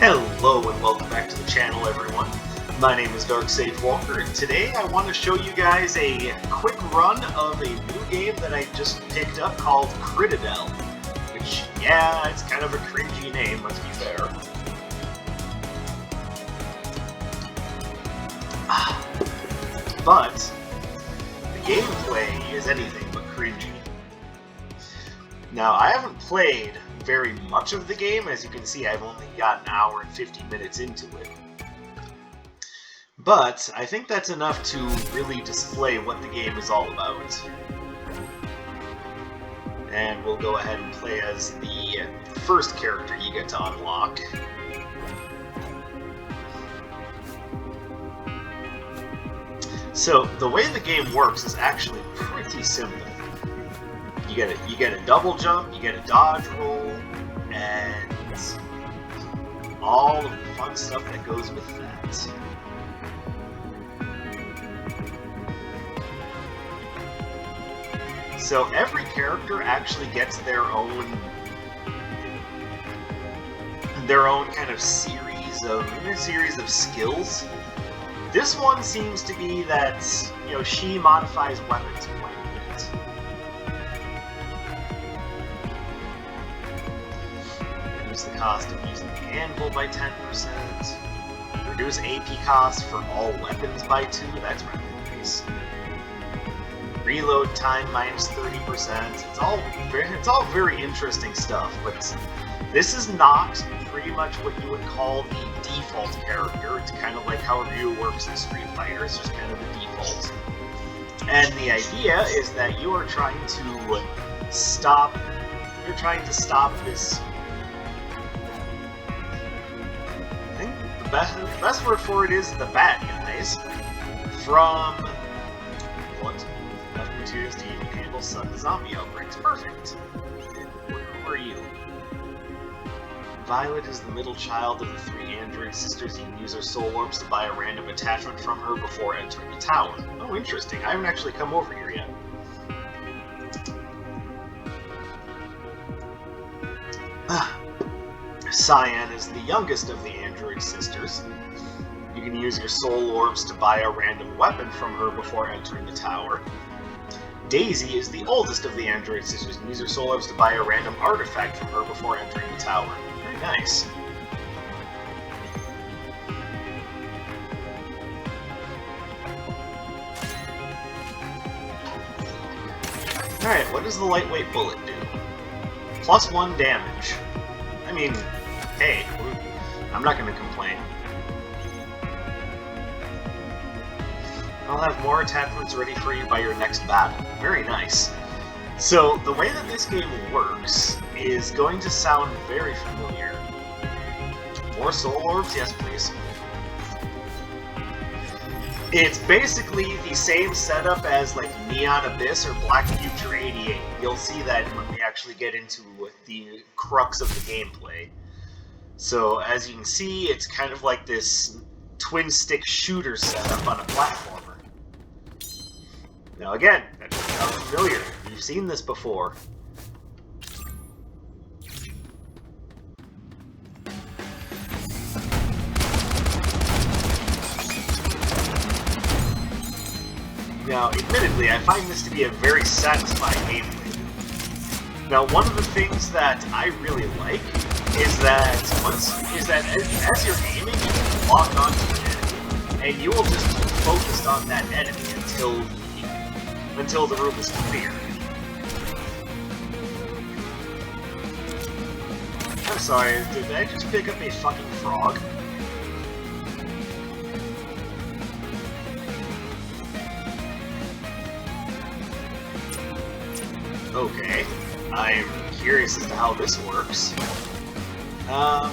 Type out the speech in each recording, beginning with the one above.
Hello and welcome back to the channel, everyone. My name is Walker, and today I want to show you guys a quick run of a new game that I just picked up called Critadel. Which, yeah, it's kind of a cringy name, let's be fair. But the gameplay is anything but cringy. Now, I haven't played very much of the game. As you can see, I've only got an hour and 50 minutes into it. But I think that's enough to really display what the game is all about. And we'll go ahead and play as the first character you get to unlock. So, the way the game works is actually pretty simple. You get a double jump, you get a dodge roll, and all of the fun stuff that goes with that. So every character actually gets their own kind of series of skills. This one seems to be that, you know, she modifies weapons quite a bit. Reduce the cost of using the anvil by 10%. Reduce AP cost for all weapons by 2. That's rather nice. Reload time minus 30%. It's all very interesting stuff, but this is not pretty much what you would call the default character. It's kind of like how Ryu works in Street Fighter. It's just kind of the default. And the idea is that you are trying to stop. You're trying to stop this. I think the best word for it is the bad guys from what? Enough materials to even handle sudden zombie outbreaks. Perfect. Who are you? Violet is the middle child of the 3 android sisters. You can use her soul orbs to buy a random attachment from her before entering the tower. Oh, interesting. I haven't actually come over here yet. Cyan is the youngest of the android sisters. You can use your soul orbs to buy a random weapon from her before entering the tower. Daisy is the oldest of the android sisters. You can use her soul orbs to buy a random artifact from her before entering the tower. Very nice. Alright, what does the lightweight bullet do? +1 damage. I mean, hey, I'm not going to complain. I'll have more attachments ready for you by your next battle. Very nice. So, the way that this game works is going to sound very familiar. More soul orbs? Yes, please. It's basically the same setup as like Neon Abyss or Black Future 88. You'll see that when we actually get into the crux of the gameplay. So, as you can see, it's kind of like this twin-stick shooter setup on a platformer. Now again, that sounds familiar. You've seen this before. Now, admittedly, I find this to be a very satisfying gameplay. Now, one of the things that I really like is that as you're aiming, you can lock onto an enemy, and you will just keep focused on that enemy until the room is clear. I'm sorry, did I just pick up a fucking frog? Okay, I'm curious as to how this works.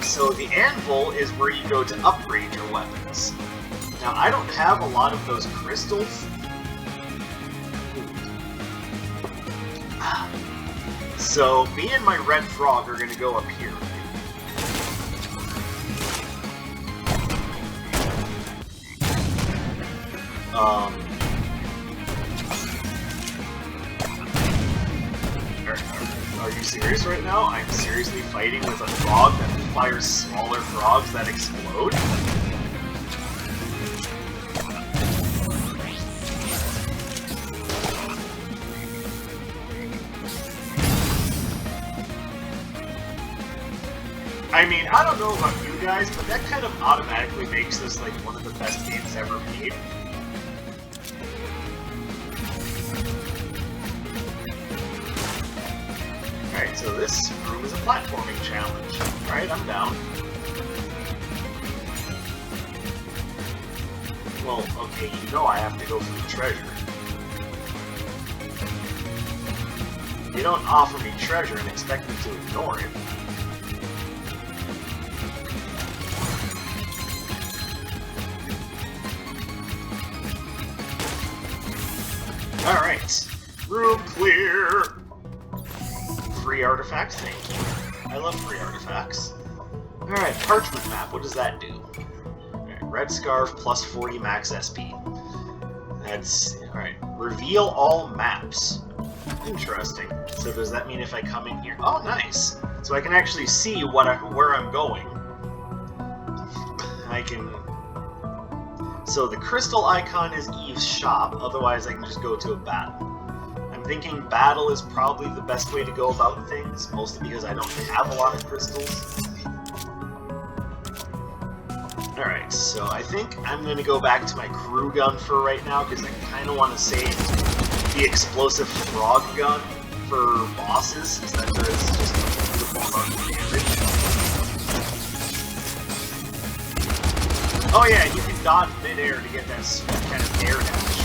So the anvil is where you go to upgrade your weapons. Now, I don't have a lot of those crystals. So, me and my red frog are gonna go up here. Are you serious right now? I'm seriously fighting with a frog that fires smaller frogs that explode? I mean, I don't know about you guys, but that kind of automatically makes this like one of the best games ever made. Alright, so this room is a platforming challenge. Alright, I'm down. Well, okay, you know I have to go for the treasure. You don't offer me treasure and expect me to ignore it. Alright, room clear! Free artifacts, thank you. I love free artifacts. Alright, parchment map, what does that do? Alright, red scarf plus 40 max SP. That's... alright, reveal all maps. Interesting. So does that mean if I come in here... oh, nice! So I can actually see where I'm going. I can... so the crystal icon is Eve's shop, otherwise I can just go to a battle. I'm thinking battle is probably the best way to go about things, mostly because I don't have a lot of crystals. Alright, so I think I'm going to go back to my crew gun for right now, because I kind of want to save the explosive frog gun for bosses, since that does just a beautiful amount of damage. Oh yeah, you can dodge mid-air to get that sweet kind of air dash.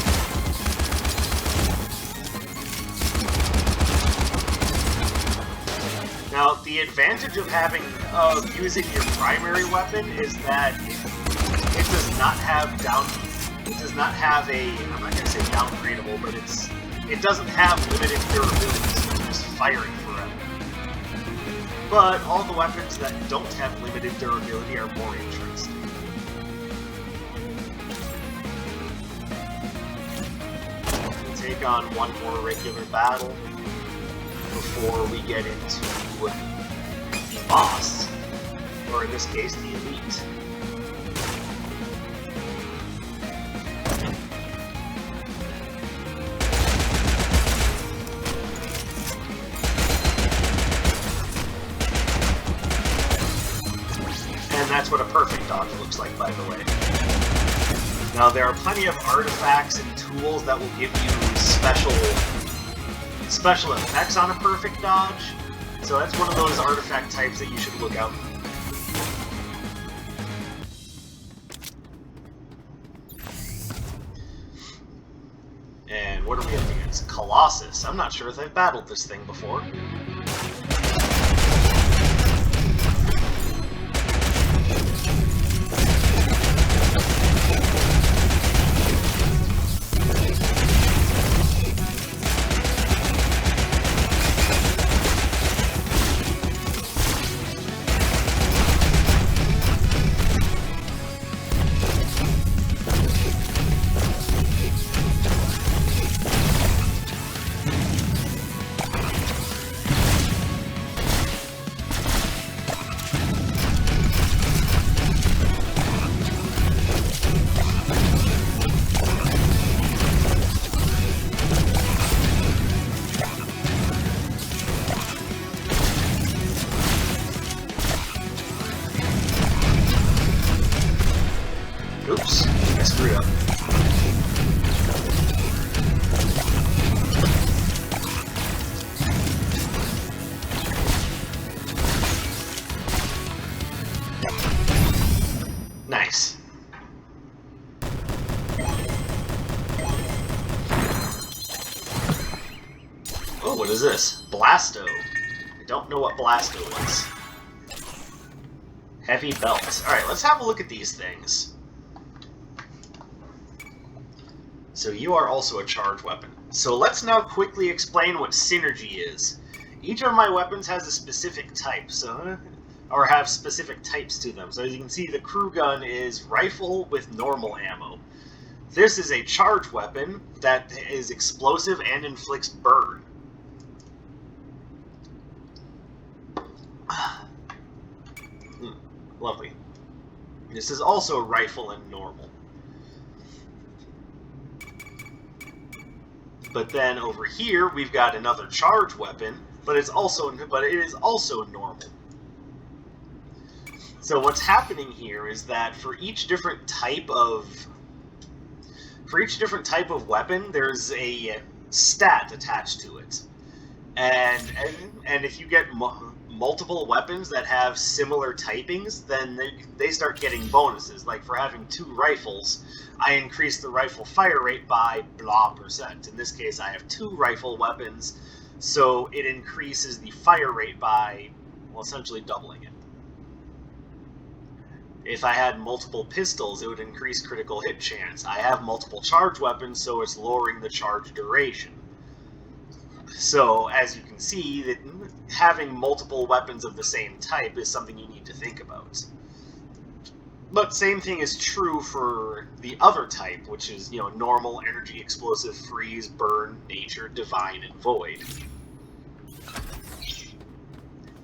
Now, the advantage of using your primary weapon is that it does not have I'm not gonna say downgradable, but it doesn't have limited durability, so you can just fire it forever. But all the weapons that don't have limited durability are more interesting. Take on one more regular battle before we get into the boss, or in this case, the elite. And that's what a perfect dodge looks like, by the way. Now, there are plenty of artifacts and tools that will give you special effects on a perfect dodge, so that's one of those artifact types that you should look out for. And what are we up against? Colossus. I'm not sure if I've battled this thing before. Oops, I screwed up. Nice. Oh, what is this? Blasto. I don't know what Blasto is. Heavy belt. Alright, let's have a look at these things. So you are also a charge weapon. So let's now quickly explain what synergy is. Each of my weapons has a specific type, or have specific types to them. So as you can see, the crew gun is rifle with normal ammo. This is a charge weapon that is explosive and inflicts burn. Lovely. This is also rifle and normal. But then over here we've got another charge weapon, but it is also normal. So what's happening here is that for each different type of weapon, there's a stat attached to it, and if you get multiple weapons that have similar typings, then they start getting bonuses. Like for having 2 rifles, I increase the rifle fire rate by blah %. In this case, I have 2 rifle weapons, so it increases the fire rate by, well, essentially doubling it. If I had multiple pistols, it would increase critical hit chance. I have multiple charge weapons, so it's lowering the charge duration. So, as you can see, that having multiple weapons of the same type is something you need to think about. But same thing is true for the other type, which is, normal, energy, explosive, freeze, burn, nature, divine, and void.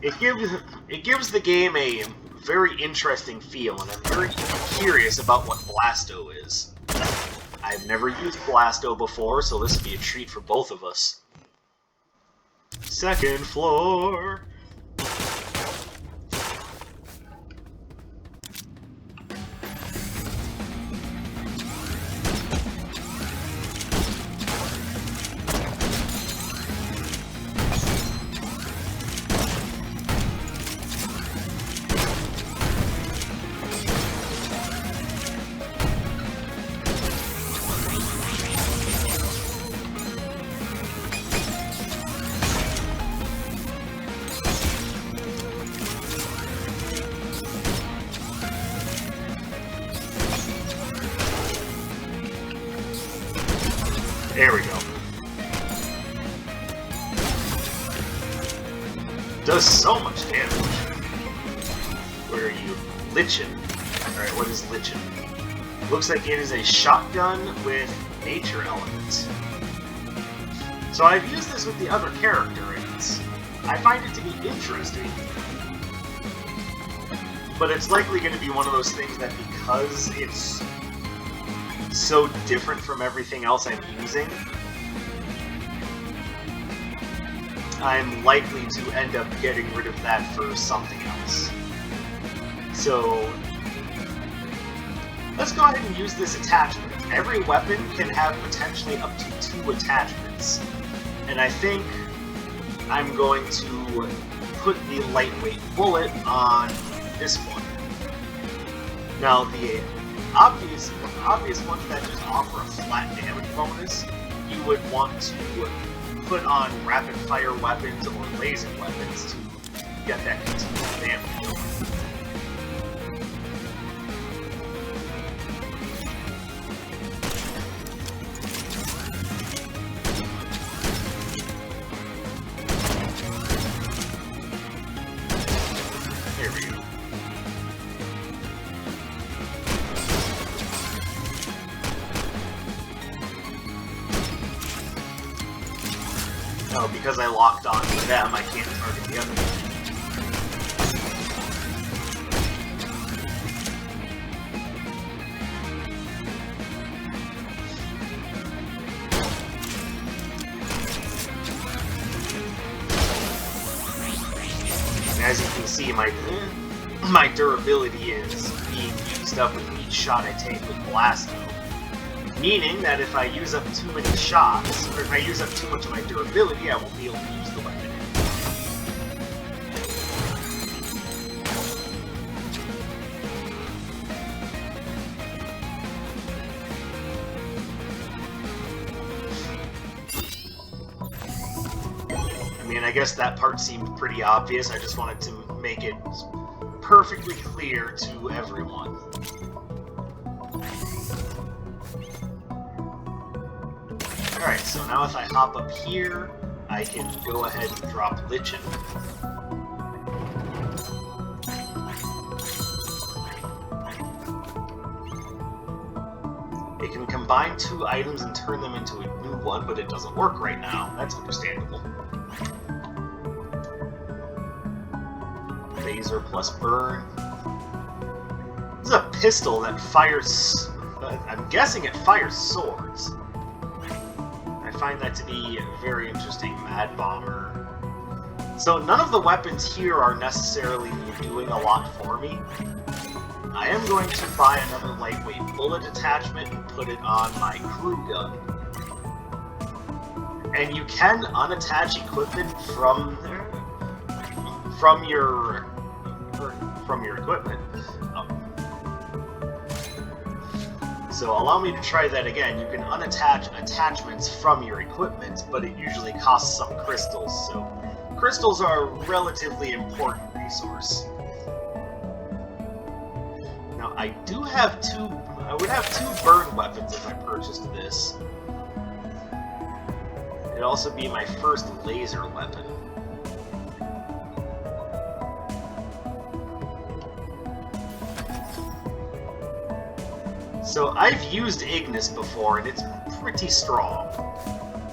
It gives the game a very interesting feel, and I'm very curious about what Blasto is. I've never used Blasto before, so this will be a treat for both of us. Second floor! There we go. Does so much damage. Where are you? Lichen. Alright, what is Lichen? Looks like it is a shotgun with nature elements. So I've used this with the other character, and I find it to be interesting. But it's likely going to be one of those things that because it's so different from everything else I'm using, I'm likely to end up getting rid of that for something else. So let's go ahead and use this attachment. Every weapon can have potentially up to 2 attachments, and I think I'm going to put the lightweight bullet on this one. Now the obvious ones that just offer a flat damage bonus, you would want to put on rapid fire weapons or laser weapons to get that continuous damage. There we go. Oh, because I locked on to them, I can't target the other one. And as you can see, my durability is being used up with each shot I take with Blasto. Meaning that if I use up too many shots, or if I use up too much of my durability, I won't be able to use the weapon. I mean, I guess that part seemed pretty obvious. I just wanted to make it perfectly clear to everyone. Alright, so now if I hop up here, I can go ahead and drop Lichen. It can combine 2 items and turn them into a new one, but it doesn't work right now. That's understandable. If I laser plus burn. This is a pistol that fires... I'm guessing it fires swords. I find that to be very interesting. Mad Bomber. So none of the weapons here are necessarily doing a lot for me. I am going to buy another lightweight bullet attachment and put it on my crew gun. And you can unattach equipment from your equipment. So allow me to try that again. You can unattach attachments from your equipment, but it usually costs some crystals, so crystals are a relatively important resource. Now I would have two burn weapons if I purchased this. It'd also be my first laser weapon. So I've used Ignis before, and it's pretty strong.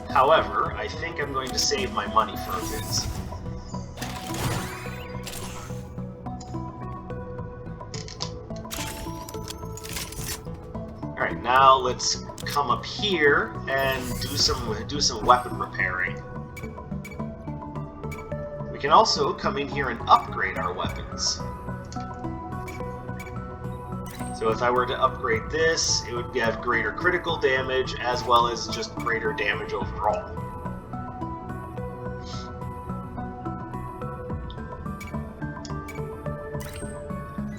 However, I think I'm going to save my money for a bit. Alright, now let's come up here and do some weapon repairing. We can also come in here and upgrade our weapons. So if I were to upgrade this, it would have greater critical damage, as well as just greater damage overall.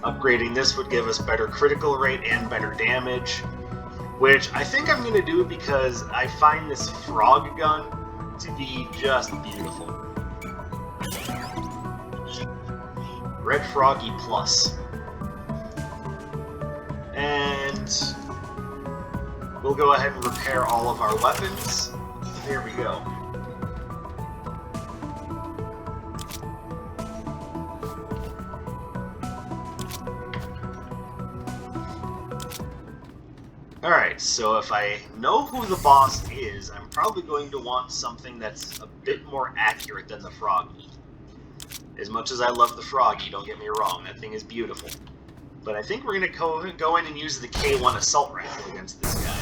Upgrading this would give us better critical rate and better damage, which I think I'm going to do because I find this frog gun to be just beautiful. Red Froggy Plus. And we'll go ahead and repair all of our weapons. There we go. Alright, so if I know who the boss is, I'm probably going to want something that's a bit more accurate than the Froggy. As much as I love the Froggy, don't get me wrong, that thing is beautiful. But I think we're going to go in and use the K1 Assault Rifle against this guy.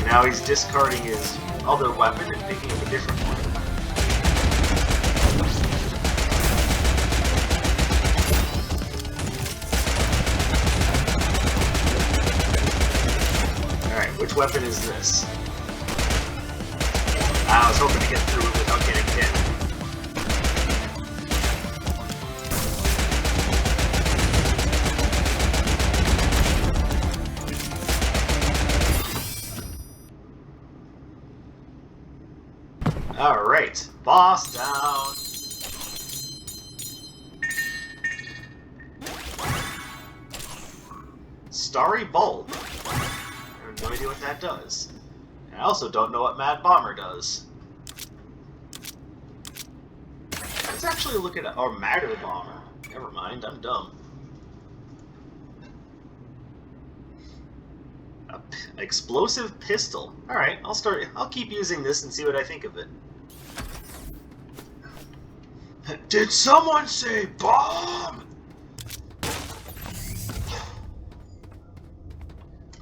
Now he's discarding his other weapon and picking up a different one. Alright, which weapon is this? I was hoping to get through it without getting hit. Alright, boss down. Starry Bulb. I have no idea what that does. And I also don't know what Mad Bomber does. Let's actually look at our Matter Bomber. Never mind, I'm dumb. Explosive pistol. Alright, I'll keep using this and see what I think of it. Did someone say bomb?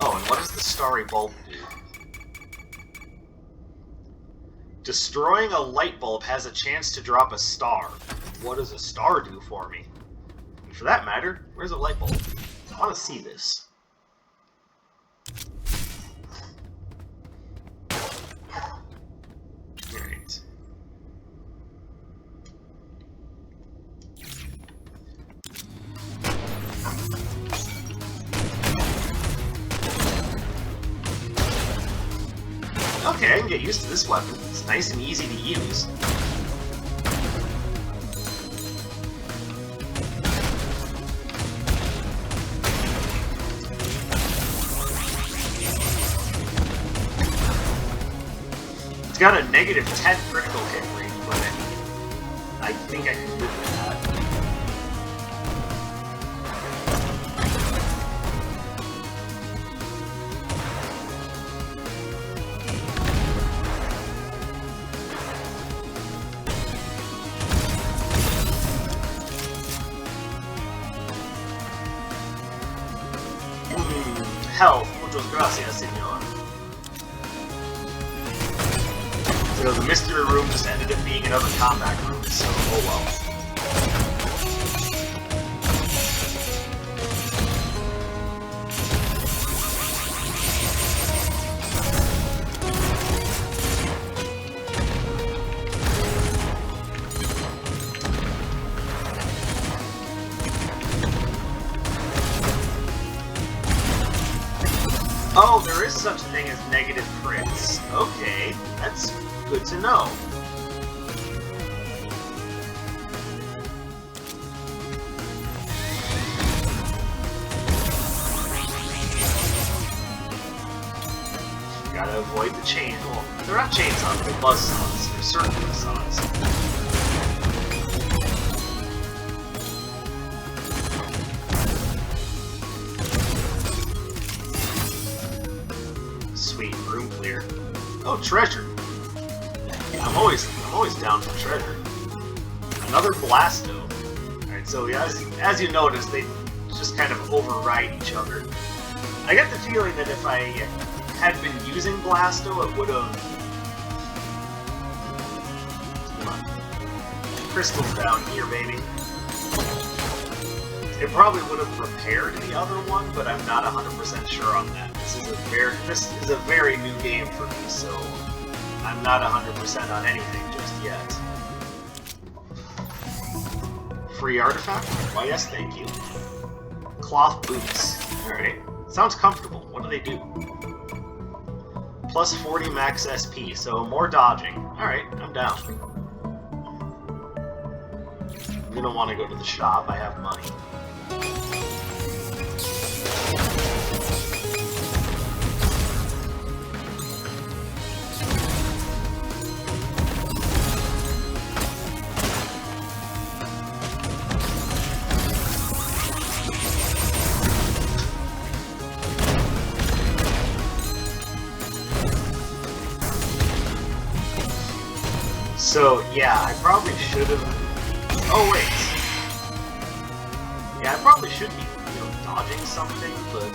Oh, and what does the Starry Bulb do? Destroying a light bulb has a chance to drop a star. What does a star do for me? And for that matter, where's a light bulb? I want to see this. Alright. Okay, I can get used to this weapon. It's nice and easy to use. It's got a -10 critical hit rate, but I think I can live with that. Health. Muchas gracias, señor. So the mystery room just ended up being another combat room, so oh well. Oh, there is such a thing as negative crits. Okay, that's good to know. Gotta avoid the chain. Well, they're not chainsaws, they're buzzsaws. They're certain buzzsaws. Sweet, room clear. Oh, treasure. I'm always down for treasure. Another Blasto. Alright, so as you notice, they just kind of override each other. I get the feeling that if I had been using Blasto, it would have... Come on. Crystals down here, baby. It probably would have repaired the other one, but I'm not 100% sure on that. This is a very new game for me, so I'm not 100% on anything just yet. Free artifact? Why yes, thank you. Cloth boots. Alright. Sounds comfortable. What do they do? Plus 40 max SP, so more dodging. Alright, I'm down. We don't want to go to the shop, I have money. So, yeah, I probably should have... Oh, wait. Yeah, I probably should be, dodging something, but...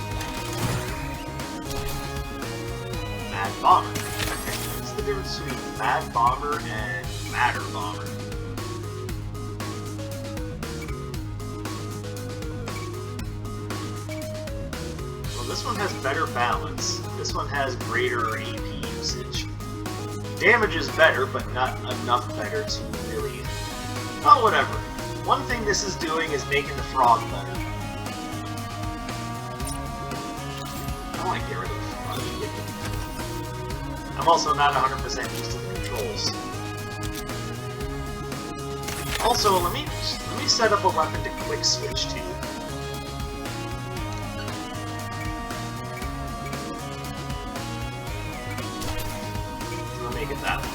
Mad Bomber. What's the difference between Mad Bomber and Matter Bomber? Well, this one has better balance. This one has greater AP usage. Damage is better, but not enough better to really... Oh, whatever. One thing this is doing is making the frog better. I want to get rid of the frog. I'm also not 100% used to the controls. Also, let me set up a weapon to quick switch to. Make it that one.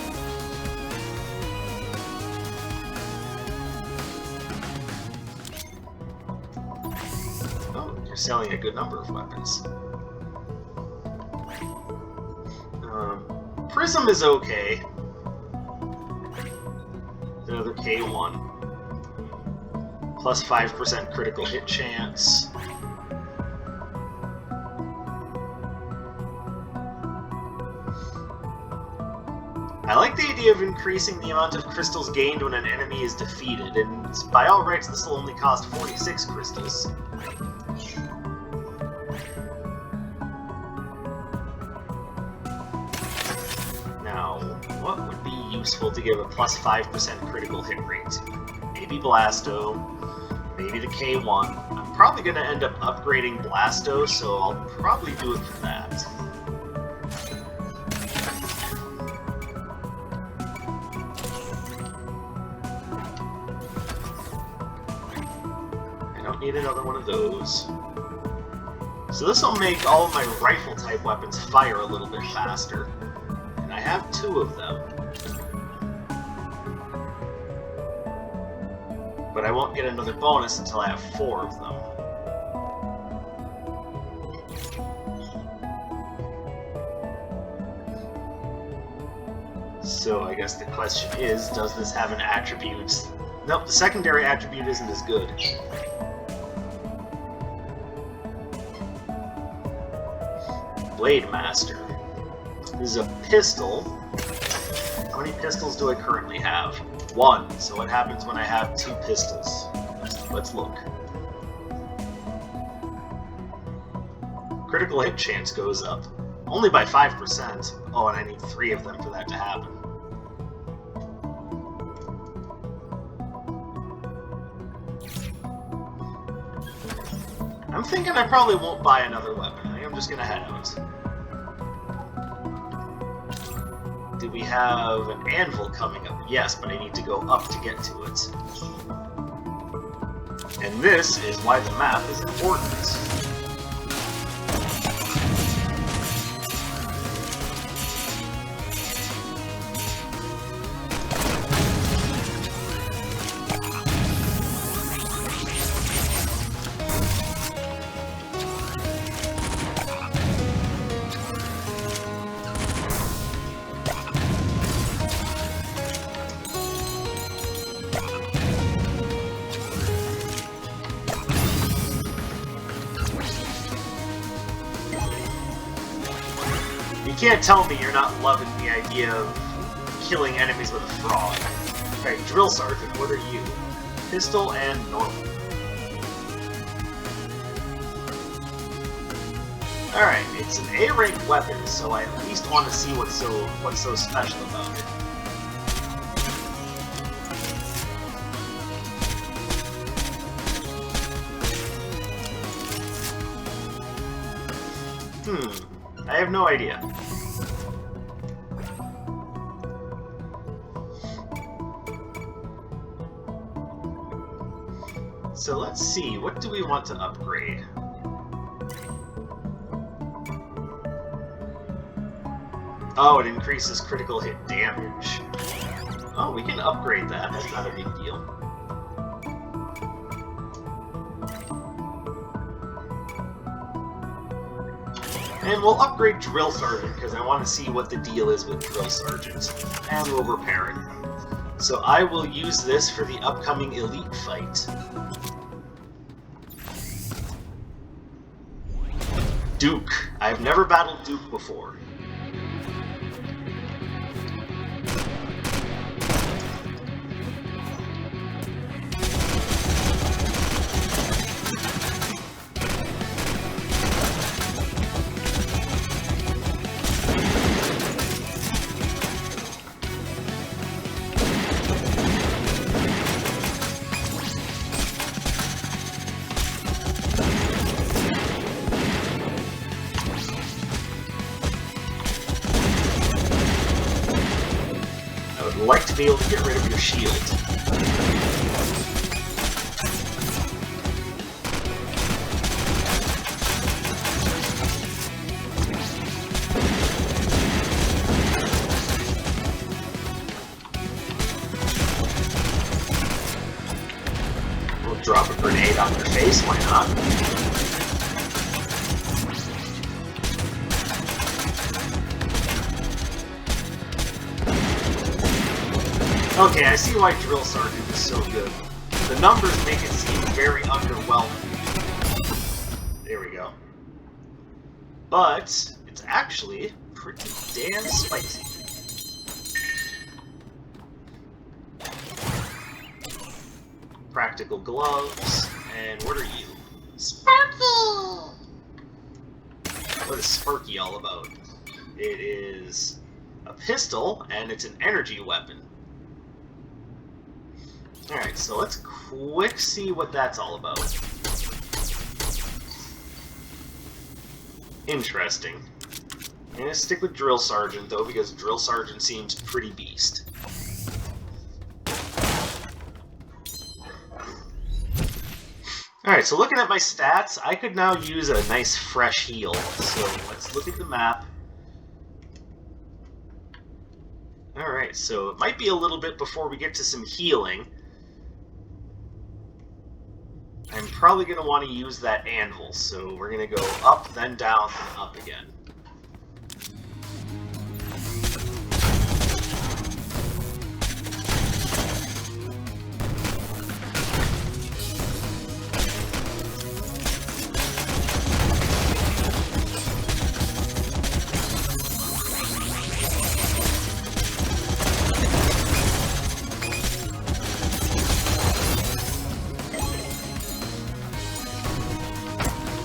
Oh, you're selling a good number of weapons. Prism is okay. Another K1. Plus 5% critical hit chance. I like the idea of increasing the amount of crystals gained when an enemy is defeated, and by all rights this will only cost 46 crystals. Now, what would be useful to give a plus 5% critical hit rate to? Maybe Blasto, maybe the K1. I'm probably going to end up upgrading Blasto, so I'll probably do it for that. Need another one of those. So this will make all of my rifle-type weapons fire a little bit faster. And I have 2 of them. But I won't get another bonus until I have 4 of them. So I guess the question is, does this have an attribute? Nope, the secondary attribute isn't as good. Blade Master. This is a pistol. How many pistols do I currently have? 1. So what happens when I have 2 pistols? Let's look. Critical hit chance goes up. Only by 5%. Oh, and I need 3 of them for that to happen. I'm thinking I probably won't buy another weapon. I think I'm just gonna head out. Do we have an anvil coming up? Yes, but I need to go up to get to it. And this is why the map is important. You can't tell me you're not loving the idea of killing enemies with a frog. Okay, Drill Sergeant, what are you? Pistol and normal. Alright, it's an A-rank weapon, so I at least want to see what's so special about it. I have no idea. So let's see, what do we want to upgrade? Oh, it increases critical hit damage. Oh, we can upgrade that, that's not a big deal. And we'll upgrade Drill Sergeant, because I want to see what the deal is with Drill Sergeant. And we'll repair it. So I will use this for the upcoming Elite fight. Duke. I've never battled Duke before. I'd like to be able to get rid of your shield. We'll drop a grenade on their face, why not? Okay, I see why Drill Sergeant is so good. The numbers make it seem very underwhelming. There we go. But it's actually pretty damn spicy. Practical gloves, and what are you? Sparky! What is Sparky all about? It is a pistol, and it's an energy weapon. Alright, so let's quick see what that's all about. Interesting. I'm gonna stick with Drill Sergeant, though, because Drill Sergeant seems pretty beast. Alright, so looking at my stats, I could now use a nice fresh heal. So let's look at the map. Alright, so it might be a little bit before we get to some healing. I'm probably going to want to use that anvil, so we're going to go up, then down, then up again.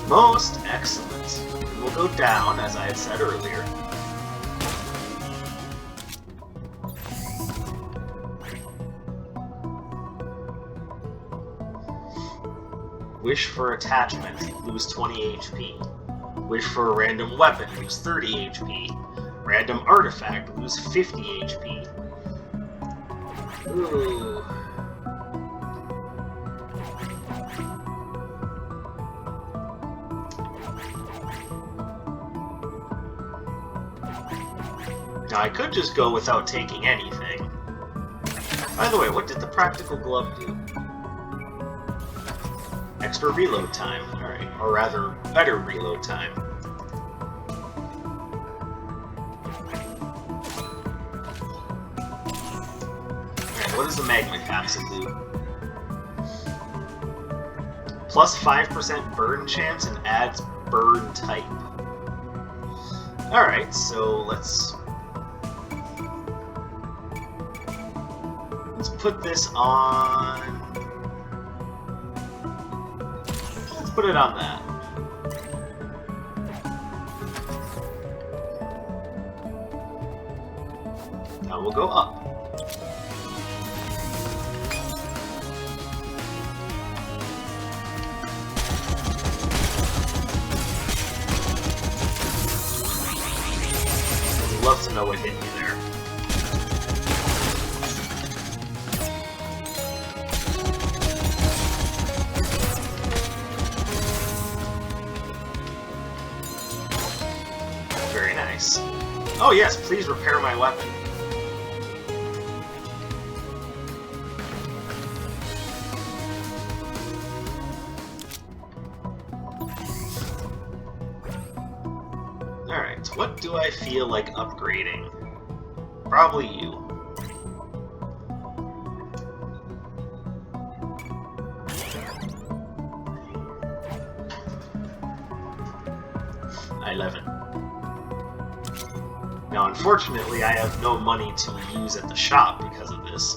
Most excellent. We'll go down, as I had said earlier. Wish for attachment, lose 20 HP. Wish for a random weapon, lose 30 HP. Random artifact, lose 50 HP. Ooh. Now, I could just go without taking anything. By the way, what did the practical glove do? Extra reload time. Alright. Or rather, better reload time. Alright, what does the magma capsule do? Plus 5% burn chance and adds burn type. Alright, so let's put this on... Let's put it on that. Now we'll go up. I'd love to know what hit me there. Very nice. Oh yes, please repair my weapon. Alright, what do I feel like upgrading? Probably you. $11. Now, unfortunately, I have no money to use at the shop because of this.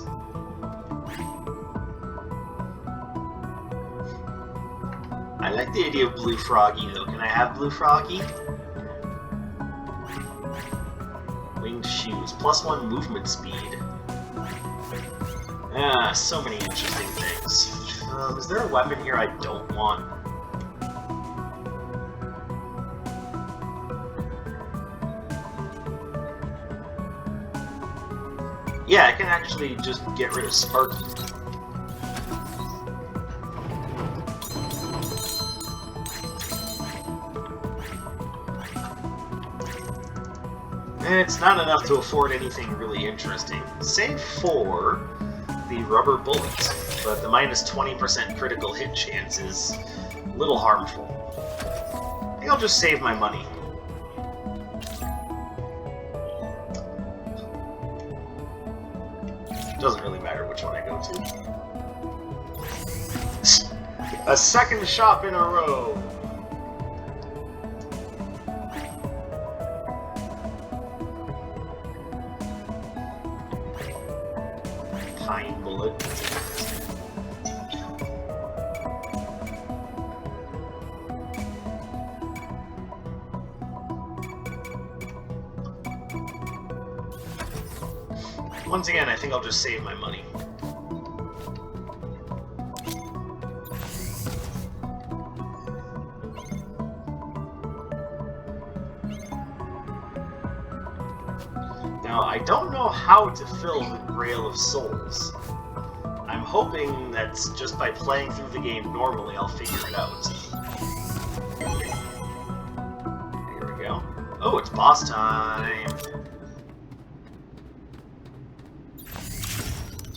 I like the idea of Blue Froggy, though. Can I have Blue Froggy? Winged shoes. +1 movement speed. Ah, so many interesting things. Is there a weapon here I don't want? Yeah, I can actually just get rid of Sparky. It's not enough to afford anything really interesting, save for the rubber bullet, but the minus 20% critical hit chance is a little harmful. I think I'll just save my money. Doesn't really matter which one I go to. A second shop in a row! Pine bullet. Once again, I think I'll just save my money. Now, I don't know how to fill the Grail of Souls. I'm hoping that just by playing through the game normally, I'll figure it out. Here we go. Oh, it's boss time!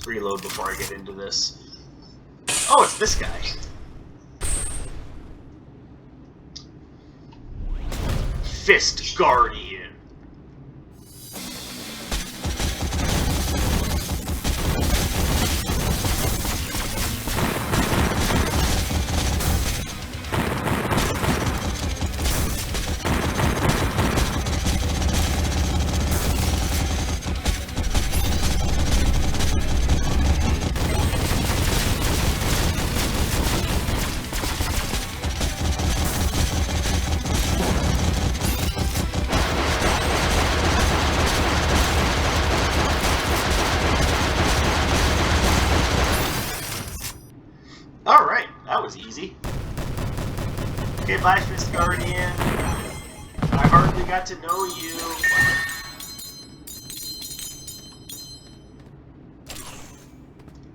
reload before I get into this. Oh, it's this guy. Fist Guardian. Alright, that was easy. Okay, bye, Fist Guardian. I hardly got to know you.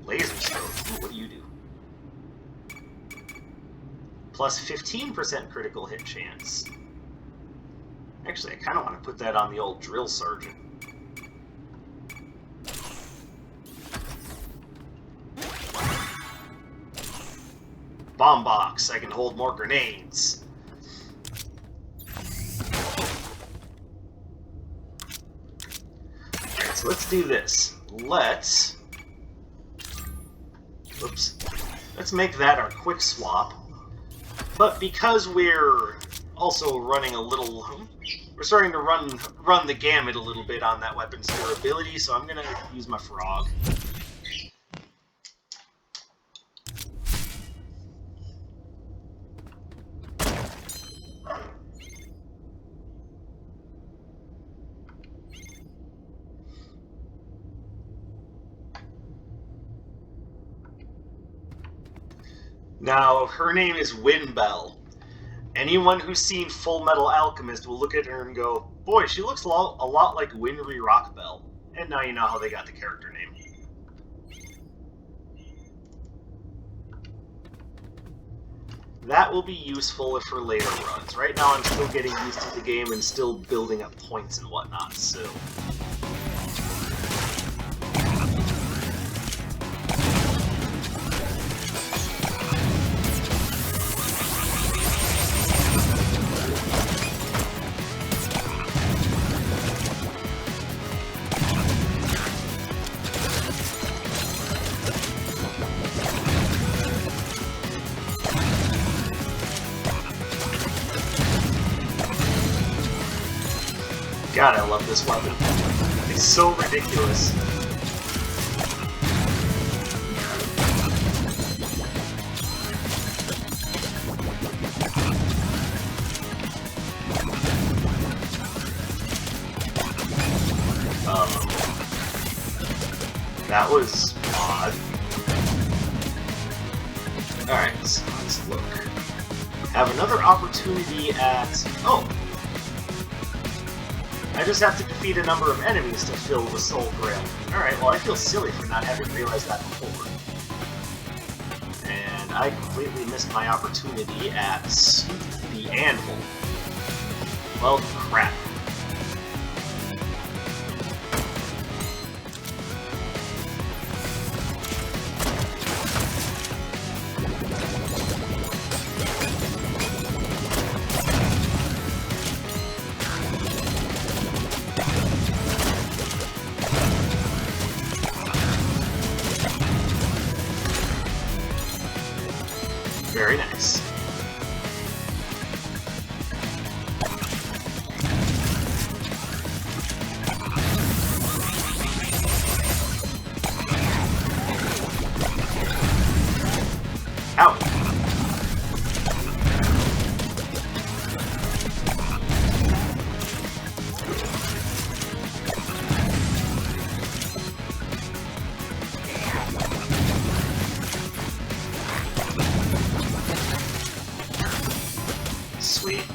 Laser scope. Ooh, what do you do? Plus 15% critical hit chance. Actually, I kind of want to put that on the old drill sergeant. Bomb box. I can hold more grenades. Alright, so let's do this. Let's make that our quick swap. But because we're also running a little... We're starting to run the gamut a little bit on that weapon's durability, so I'm going to use my frog. Now, her name is Winbell. Anyone who's seen Full Metal Alchemist will look at her and go, boy, she looks a lot like Winry Rockbell. And now you know how they got the character name. That will be useful for later runs. Right now I'm still getting used to the game and still building up points and whatnot, so... God, I love this weapon. It's so ridiculous. That was odd. Alright, let's look. Have another opportunity at... Oh! I just have to defeat a number of enemies to fill the Soul Grail. Alright, well I feel silly for not having realized that before. And I completely missed my opportunity at the Anvil. Well, crap. Very nice. Ow. Sweet.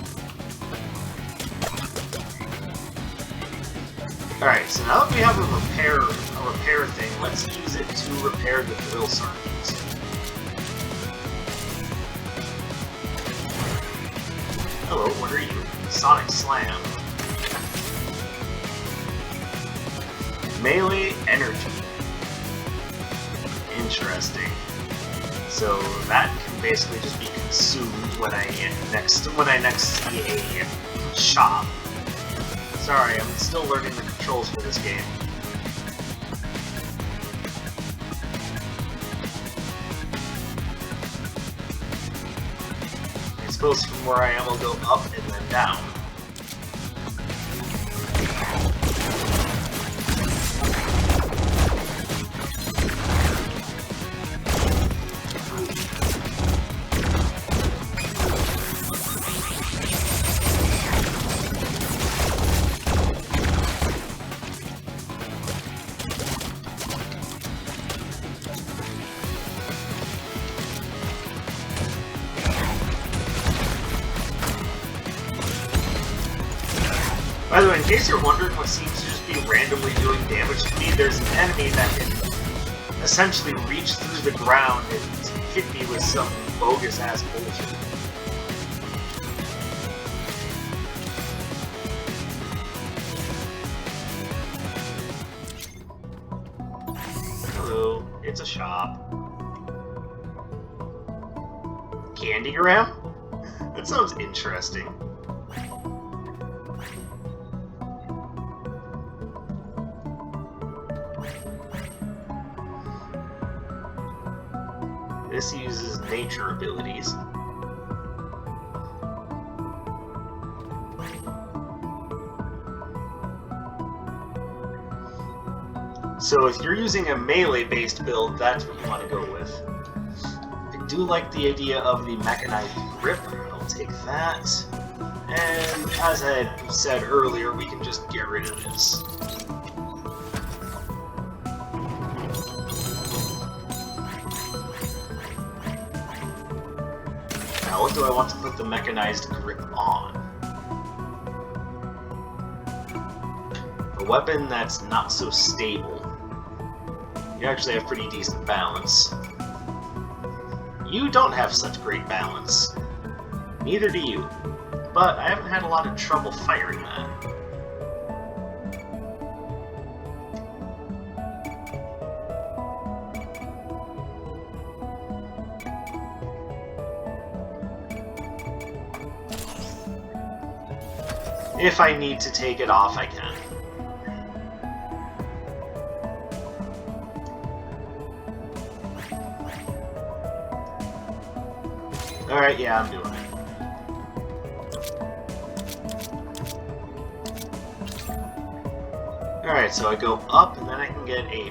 Alright, so now that we have a repair thing, let's use it to repair the drill sergeants. Hello, what are you? Sonic Slam. Melee Energy. interesting. So that can basically just be consumed when I next see a shop. Sorry, I'm still learning the controls for this game. I suppose from where I am, I'll go up and then down. By the way, in case you're wondering what seems to just be randomly doing damage to me, there's an enemy that can essentially reach through the ground and hit me with some bogus-ass bullshit. Hello, it's a shop. Candygram? That sounds interesting. This uses nature abilities. So if you're using a melee-based build, that's what you want to go with. I do like the idea of the mechanized grip. I'll take that. And as I said earlier, we can just get rid of this. Now, what do I want to put the mechanized grip on? A weapon that's not so stable. You actually have pretty decent balance. You don't have such great balance. Neither do you. But I haven't had a lot of trouble firing that. If I need to take it off, I can. Alright, yeah, I'm doing it. Alright, so I go up, and then I can get a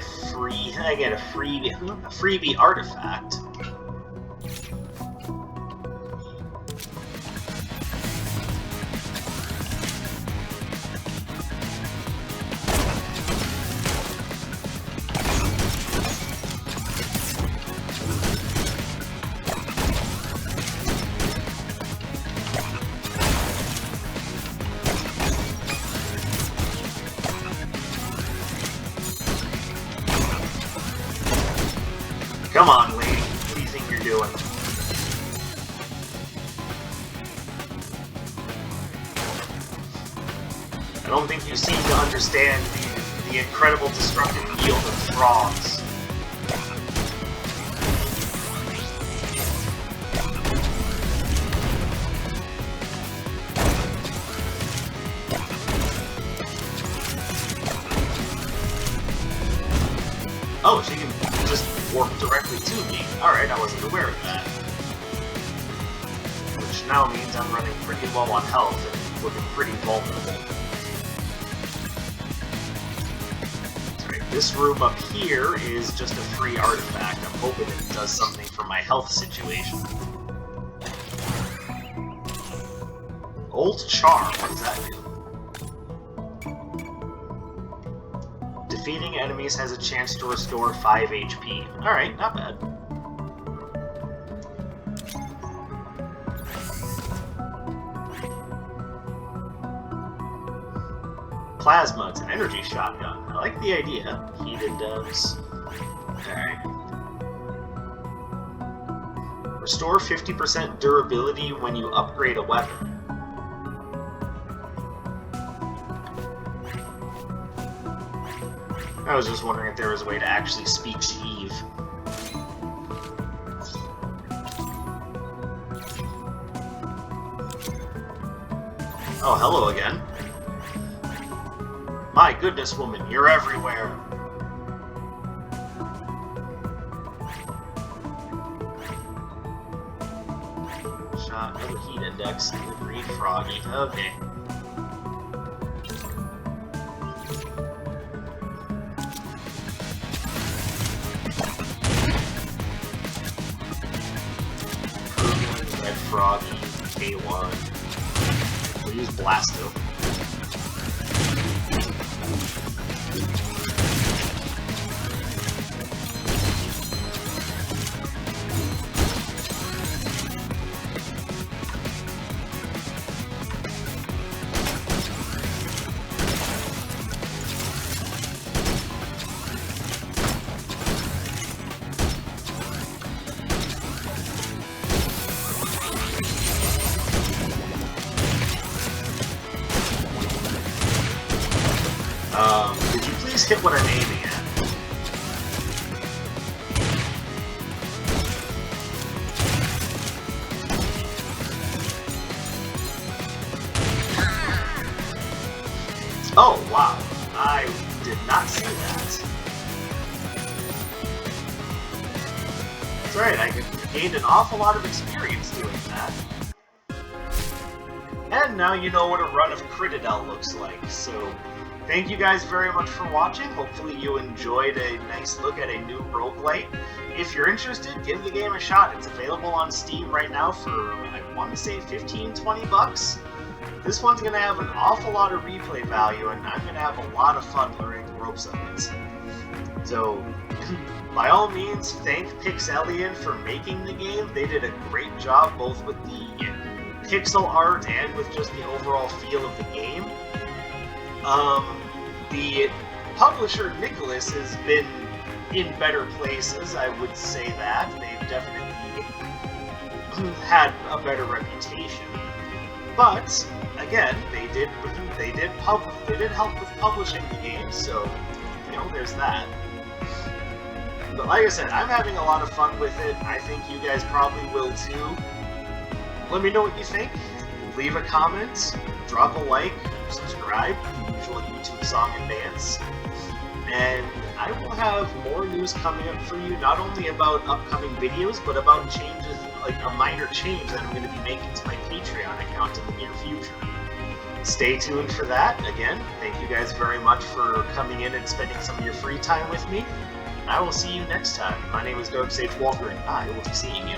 freebie artifact. Come on, lady. What do you think you're doing? I don't think you seem to understand the incredible destructive yield of frogs. Oh, she can just warp directly to me. Alright, I wasn't aware of that. Which now means I'm running pretty low on health and looking pretty vulnerable. Alright, this room up here is just a free artifact. I'm hoping it does something for my health situation. Old Charm, what does that do? Defeating enemies has a chance to restore 5 HP. Alright, not bad. Plasma, it's an energy shotgun. I like the idea. Heated doves. Alright. Restore 50% durability when you upgrade a weapon. I was just wondering if there was a way to actually speak to Eve. Oh, hello again. My goodness, woman, you're everywhere. Shot, another heat index, and the green froggy. Okay. Red froggy, K1. We'll use Blasto. Could you please hit what I'm aiming at? Oh, wow. I did not see that. That's right, I gained an awful lot of experience doing that. And now you know what a run of Critadel looks like, so thank you guys very much for watching. Hopefully you enjoyed a nice look at a new roguelite. If you're interested, give the game a shot. It's available on Steam right now for, I want to say, 15-20 bucks. This one's going to have an awful lot of replay value, and I'm going to have a lot of fun learning the ropes of it. So, by all means, thank Pixelian for making the game. They did a great job both with the pixel art and with just the overall feel of the game. The publisher, Nicholas, has been in better places, I would say that. They've definitely had a better reputation. But, again, they did help with publishing the game, so, you know, there's that. But like I said, I'm having a lot of fun with it. I think you guys probably will too. Let me know what you think. Leave a comment, drop a like, subscribe, the usual YouTube song and dance. And I will have more news coming up for you, not only about upcoming videos, but about changes, like a minor change that I'm going to be making to my Patreon account in the near future. Stay tuned for that. Again, thank you guys very much for coming in and spending some of your free time with me. I will see you next time. My name is Dark Sage Walker, and I will be seeing you.